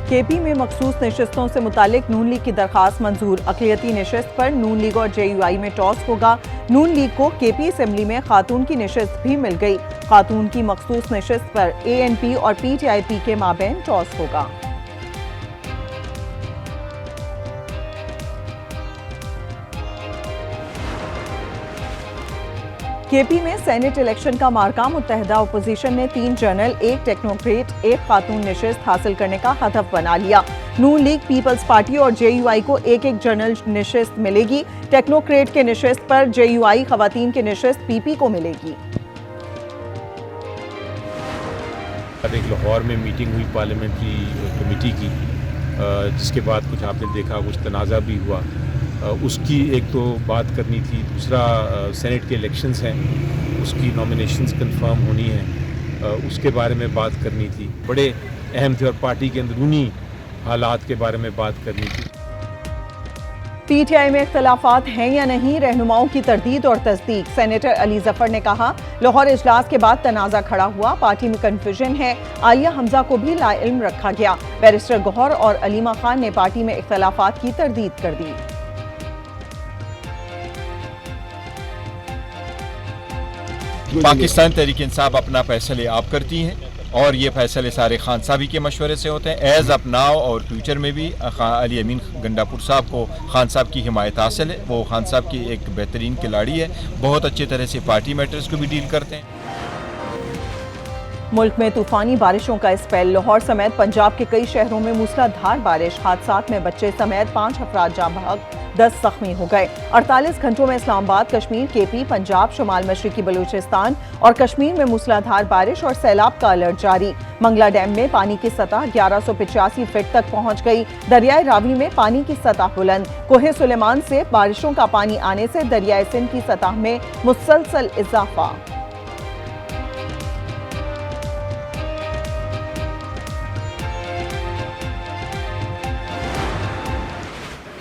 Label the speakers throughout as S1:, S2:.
S1: KP में मखसूस नशिस्तों से मुतालिक नून लीग की दरखास्त मंजूर। अक़लियती नशिस्त पर नून लीग और JUI में टॉस होगा। नून लीग को केपी असेंबली में खातून की नशिस्त भी मिल गई। खातून की मखसूस नशिस्त पर ANP और PTIP के माबैन टॉस होगा। केपी में सेनेट इलेक्शन का मार्का मुत्तहदा अपोजिशन ने 3 जनरल, 1 टेक्नोक्रेट, 1 खातून नशिस्त हासिल करने का हदफ बना लिया। नून लीग, पीपल्स पार्टी और JUI को 1-1 जनरल नशिस्त मिलेगी। टेक्नोक्रेट के नशिस्त पर JUI, खवातीन के नशिस्त PP को मिलेगी।
S2: एक लाहौर में मीटिंग हुई पार्लियामेंट्री कमेटी की, जिसके बाद कुछ आपने देखा कुछ तनाज़ा भी हुआ। उसकी एक तो बात करनी थी, दूसरा सेनेट के इलेक्शंस हैं, उसकी नॉमिनेशंस कंफर्म होनी है, उसके बारे में बात करनी थी। बड़े अहम थे और पार्टी के अंदरूनी हालात के बारे में बात करनी थी।
S1: PTI में इख्तलाफात हैं या नहीं, रहनुमाओं की तरदीद और तस्दीक। सेनेटर अली जफर ने कहा, लाहौर इजलास के बाद तनाज़ा खड़ा हुआ, पार्टी में कन्फ्यूजन है। आलिया हमजा को भी लाइल्म रखा गया। बैरिस्टर गौहर और अलीमा खान ने पार्टी में इख्तलाफात की तरदीद कर दी।
S3: पाकिस्तान तहरीक इंसाफ अपना फैसले आप करती हैं और ये फैसले सारे खान साहबी के मशवरे से होते हैं। एज अप नाउ और फ्यूचर में भी अली अमीन गंडापुर साहब को खान साहब की हिमायत हासिल है। वो खान साहब की एक बेहतरीन खिलाड़ी है, बहुत अच्छी तरह से पार्टी मैटर्स को भी डील करते हैं।
S1: मुल्क में तूफानी बारिशों का स्पेल। लाहौर समेत पंजाब के कई शहरों में मूसलाधार बारिश। हादसात में बच्चे समेत 5 अफराद जाँ बहक, 10 जख्मी हो गए। 48 घंटों में इस्लामाबाद, कश्मीर, KP, पंजाब, शुमाल मशरिकी बलूचिस्तान और कश्मीर में मूसलाधार बारिश और सैलाब का अलर्ट जारी। मंगला डैम में पानी की सतह 1185 फीट तक पहुंच गई। दरियाए रावी में पानी की सतह बुलंद। कोहे सुलेमान से बारिशों का पानी आने से दरियाए सिंध की सतह में मुसलसल इजाफा।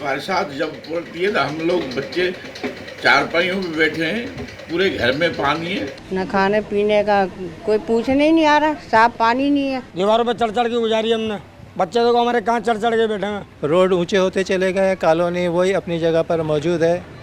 S4: बरसात जब पड़ती है तो हम लोग बच्चे चारपाइयों में बैठे हैं, पूरे घर में पानी है।
S5: न खाने पीने का कोई पूछने ही नहीं आ रहा, साफ पानी नहीं है।
S6: दीवारों पे चढ़ के गुजारी हमने, बच्चे तो हमारे कहाँ चढ़ के बैठे हैं।
S7: रोड ऊंचे होते चले गए, कॉलोनी वही अपनी जगह पर मौजूद है।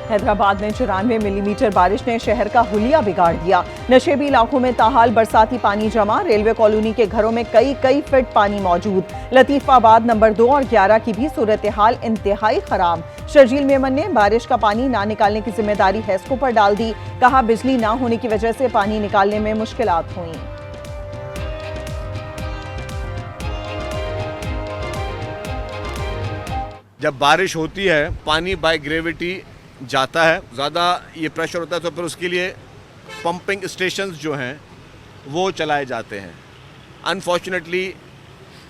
S1: हैदराबाद में 94 मिलीमीटर बारिश ने शहर का हुलिया बिगाड़ दिया। नशेबी इलाकों में ताहाल बरसाती पानी जमा। रेलवे कॉलोनी के घरों में कई फीट पानी मौजूद। लतीफाबाद नंबर 2 और 11 की भी सूरत हाल इंतहाई खराब। शर्जील मेमन ने बारिश का पानी ना निकालने की जिम्मेदारी हेस्को पर डाल दी। कहा, बिजली ना होने की वजह से पानी निकालने में मुश्किलात हुई।
S8: जब बारिश होती है, पानी बाय ग्रेविटी जाता है, ज़्यादा ये प्रेशर होता है, तो फिर उसके लिए पंपिंग स्टेशंस जो हैं वो चलाए जाते हैं। अनफॉर्चुनेटली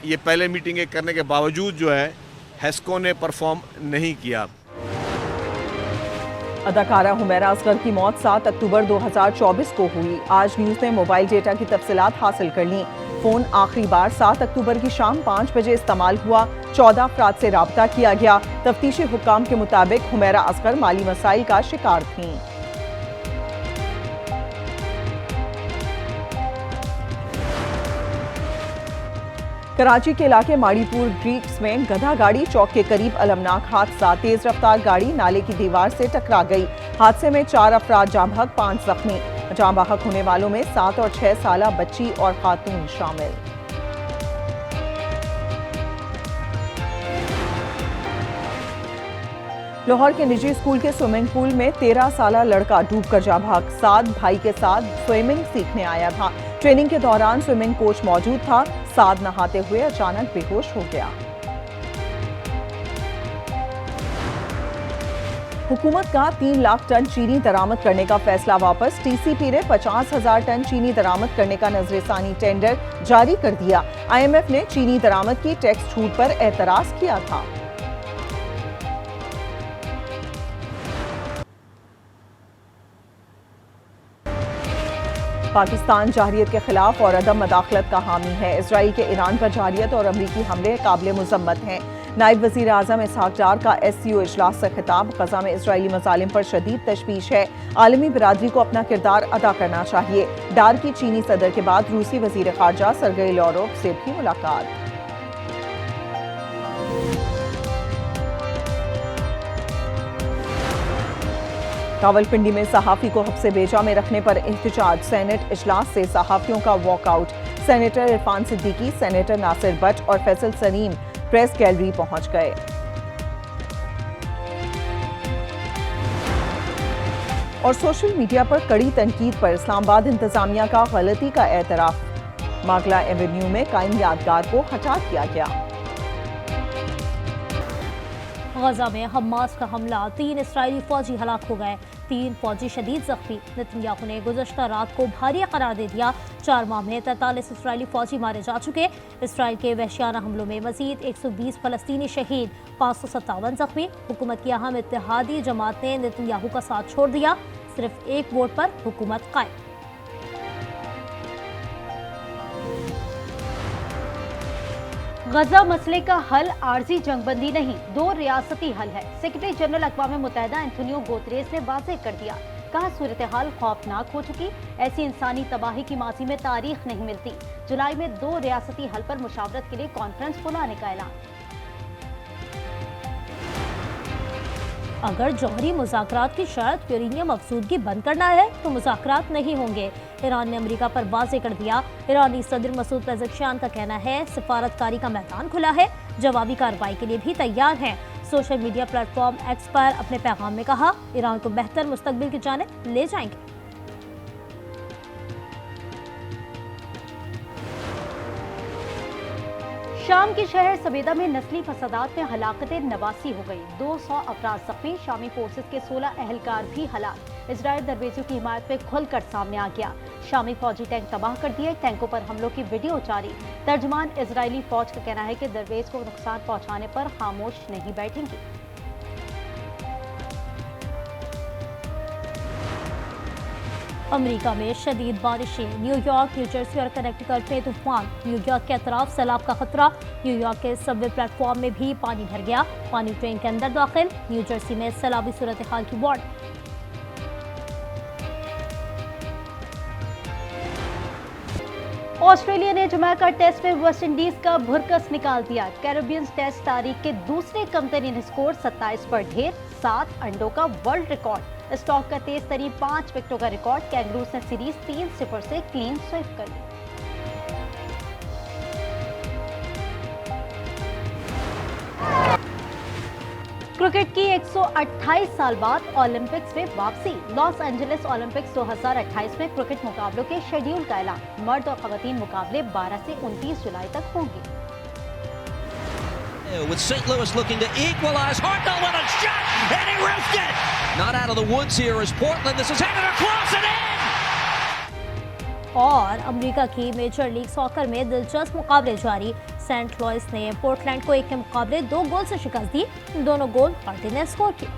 S8: ये पहले मीटिंगें करने के बावजूद जो है हेस्को ने परफॉर्म नहीं किया।
S1: अदाकारा हुमैरा असगर की मौत 7 अक्टूबर 2024 को हुई। आज न्यूज़ ने मोबाइल डेटा की तफसीलात हासिल कर ली। फ़ोन आखिरी बार 7 अक्टूबर की शाम 5 बजे इस्तेमाल हुआ। 14 अफराद से राब्ता किया गया। तफ्तीशी हुक्काम के मुताबिक हुमैरा असगर माली मसाइल का शिकार थीं। कराची के इलाके माड़ीपुर ग्रीक्स में गधा गाड़ी चौक के करीब अलमनाक हादसा। तेज रफ्तार गाड़ी नाले की दीवार से टकरा गई। हादसे में 4 अफराद जाँ बहक, 5 जख्मी। जाँ बहक होने वालों में 7 और 6 साला बच्ची और खातून शामिल। लाहौर के निजी स्कूल के स्विमिंग पूल में 13 साला लड़का डूबकर जाँ बहक। साद भाई के साथ स्विमिंग सीखने आया था। ट्रेनिंग के दौरान स्विमिंग कोच मौजूद था। साद नहाते हुए अचानक बेहोश हो गया। हुकूमत का 3 लाख टन चीनी दरामद करने का फैसला वापस। TCP ने 50,000 टन चीनी दरामद करने का नजरसानी टेंडर जारी कर दिया। IMF ने चीनी दरामद की टैक्स छूट पर एतराज किया था। पाकिस्तान जाहिरियत के खिलाफ और अदम मदाखलत का हामी है। इसराइल के ईरान पर जाहिरियत और अमरीकी हमले काबिल मुज़म्मत हैं। नायब वज़ीर आज़म इसहाक डार का SCO इजलास से खिताब। ग़ज़ा में इसराइली मज़ालिम पर शदीद तशवीश है। आलमी बिरादरी को अपना किरदार अदा करना चाहिए। डार की चीनी सदर के बाद रूसी वज़ीर ख़ारजा सरगेई लाव्रोव से भी मुलाकात। रावलपिंडी में सहाफ़ी को हब्से बेजा में रखने पर एहतजाज। सेनेट इजलास से सहाफ़ियों का walkout. Senator Irfan Siddiqui, senator Nasir Bhatt और फैसल सलीम प्रेस गैलरी पहुंच गए। और सोशल मीडिया पर कड़ी तनकीद पर इस्लामाबाद इंतजामिया का गलती का एतराफ। मागला एवेन्यू में कायम यादगार को हटा दिया गया।
S9: गजा में हमास का हमला, 3 इस्राएली फौजी हलाक हो गए, 3 फौजी शदीद जख्मी। नेतन्याहू ने गुज़श्ता रात को भारी करार दे दिया। 4 माह में 43 इस्राएली फौजी मारे जा चुके। इसराइल के वहशियाना हमलों में मजीद 120 फलस्तीनी शहीद, 557 जख्मी। हुकूमत की अहम इत्तेहादी जमात ने नेतन्याहू का साथ छोड़ दिया। सिर्फ एक वोट पर हुकूमत कायम। गजा मसले का हल आर्जी जंगबंदी नहीं, 2 रियासती हल है। सेक्रेटरी जनरल अक़वाम मुत्तहिदा एंटोनियो गुतेरेस ने वाज़ेह कर दिया। कहा सूरत हाल खौफनाक हो चुकी, ऐसी इंसानी तबाही की माजी में तारीख नहीं मिलती। जुलाई में 2 रियासती हल पर मुशावरत के लिए कॉन्फ्रेंस बुलाने का ऐलान। अगर जौहरी मुज़ाकरात की शर्त यूरेनियम अफसूदगी बंद करना है तो मुज़ाकरात नहीं होंगे। ईरान ने अमेरिका पर वाज़ेह कर दिया। ईरानी सदर मसूद पेज़ेश्कियान का कहना है सिफारतकारी का मैदान खुला है, जवाबी कार्रवाई के लिए भी तैयार हैं। सोशल मीडिया प्लेटफॉर्म एक्स पर अपने पैगाम में कहा ईरान को बेहतर मुस्तकबिल की जानिब ले जाएंगे। शाम के शहर सबेदा में नस्ली फसादात में हलाकतें 89 हो गई, 200 अफराद जख्मी। शामी फोर्सेस के 16 अहलकार भी हलाक। इजराइल दरवेज़ों की हिमायत में खुलकर सामने आ गया। शामी फौजी टैंक तबाह कर दिए, टैंकों पर हमलों की वीडियो जारी। तर्जमान इजरायली फौज का कहना है कि दरवेज़ को नुकसान पहुंचाने पर खामोश नहीं बैठेंगी। अमेरिका में शदीद बारिशें, न्यूयॉर्क, न्यू जर्सी और कनेक्टिकट में तूफान। न्यूयॉर्क के अतराफ सैलाब का खतरा। न्यूयॉर्क के सबवे प्लेटफॉर्म में भी पानी भर गया, पानी ट्रेन के अंदर दाखिल। न्यू जर्सी में सैलाबी सूरत हाल की वार्निंग। ऑस्ट्रेलिया ने जमैका टेस्ट में वेस्ट इंडीज का भुरकस निकाल दिया। कैरेबियन टेस्ट तारीख के दूसरे कमतरीन स्कोर 27 पर ढेर, 7 अंडों का वर्ल्ड रिकॉर्ड। स्टॉक का तेज तरीन 5 विकेटों का रिकॉर्ड। कैंगरूज ने सीरीज 3-0 से क्लीन स्वीप कर ली। क्रिकेट की 128 साल बाद ओलंपिक्स में वापसी। लॉस एंजलिस ओलंपिक्स 2028 में क्रिकेट मुकाबलों के शेड्यूल का ऐलान। मर्द और खवातीन मुकाबले 12 से 29 जुलाई तक होंगे।
S10: With St. Louis looking to equalize, Hartnell with a shot, and he ripped it! Not out of the woods here is Portland. This is headed across and in!
S9: और अमेरिका की मेजर लीग सॉकर में दिलचस्प मुकाबले जारी। Saint Louis ने Portland को 1 के मुकाबले 2 गोल से शिकस्त दी। दोनों गोल हार्डी ने स्कोर किए।